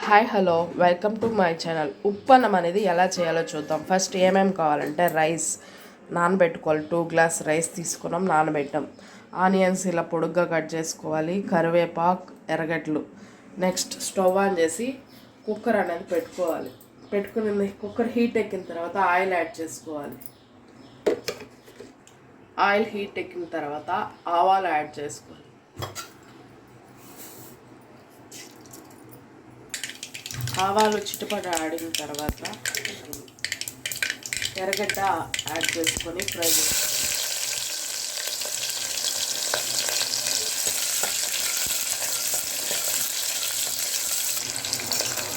Hi hello welcome to my channel. ఉప్పన్నం అనేది ఎలా చేయాలో చూద్దాం. ఫస్ట్ ఏమేమి కావాలంటే రైస్ నానబెట్టుకోవాలి. 2 గ్లాస్ రైస్ తీసుకున్నాం, నానబెట్టాం. ఆనియన్స్ ఇలా పొడుగ్గా కట్ చేసుకోవాలి, కరివేపాకు, ఎర్రగడ్డలు. నెక్స్ట్ స్టవ్ ఆన్ చేసి కుక్కర్ అనేది పెట్టుకోవాలి. పెట్టుకుని కుక్కర్ హీట్ ఎక్కిన తర్వాత ఆయిల్ యాడ్ చేసుకోవాలి. ఆయిల్ హీట్ ఎక్కిన తర్వాత ఆవాలు యాడ్ చేసుకోవాలి. ఆవాలు చిటపట ఆడిన తర్వాత ఎర్రగడ్డ యాడ్ చేసుకొని ఫ్రై చేసుకోవాలి.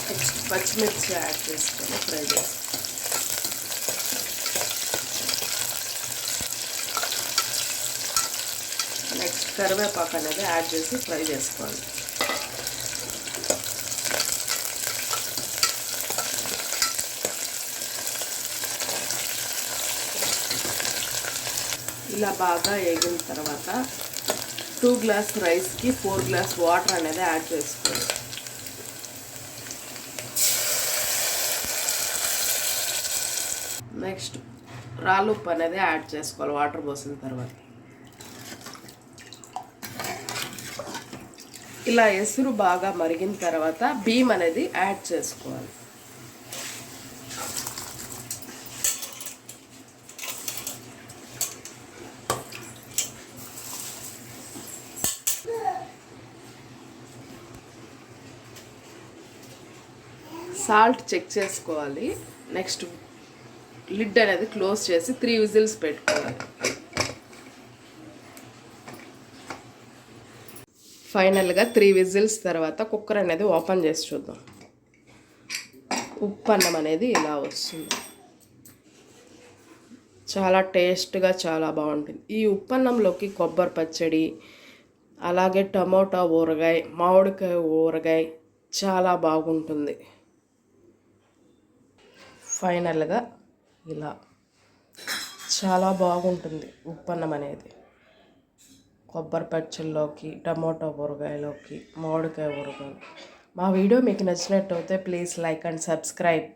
నెక్స్ట్ పచ్చిమిర్చి యాడ్ చేసుకొని ఫ్రై చేసుకోవాలి. నెక్స్ట్ కరివేపాకు అనేది యాడ్ చేసి ఫ్రై చేసుకోవాలి. ఇలా బాగా వేగిన తర్వాత 2 గ్లాస్ రైస్కి 4 గ్లాస్ వాటర్ అనేది యాడ్ చేసుకోవాలి. నెక్స్ట్ రాళ్ళుప్పు అనేది యాడ్ చేసుకోవాలి వాటర్ పోసిన తర్వాత. ఇలా ఎసురు బాగా మరిగిన తర్వాత బియ్యం అనేది యాడ్ చేసుకోవాలి. సాల్ట్ చెక్ చేసుకోవాలి. నెక్స్ట్ లిడ్ అనేది క్లోజ్ చేసి 3 విజిల్స్ పెట్టుకోవాలి. ఫైనల్గా 3 విజిల్స్ తర్వాత కుక్కర్ అనేది ఓపెన్ చేసి చూద్దాం. ఉప్పన్నం అనేది ఇలా వస్తుంది. చాలా టేస్ట్గా చాలా బాగుంటుంది. ఈ ఉప్పన్నంలోకి కొబ్బరి పచ్చడి, అలాగే టమోటా ఊరగాయ, మామిడికాయ ఊరగాయ చాలా బాగుంటుంది. ఫైనల్గా ఇలా చాలా బాగుంటుంది ఉప్పన్నం అనేది. కొబ్బరి పచ్చళ్ళలోకి, టమోటా ఊరగాయలోకి, మామిడికాయ ఊరగాయ. మా వీడియో మీకు నచ్చినట్టయితే ప్లీజ్ లైక్ అండ్ సబ్స్క్రైబ్.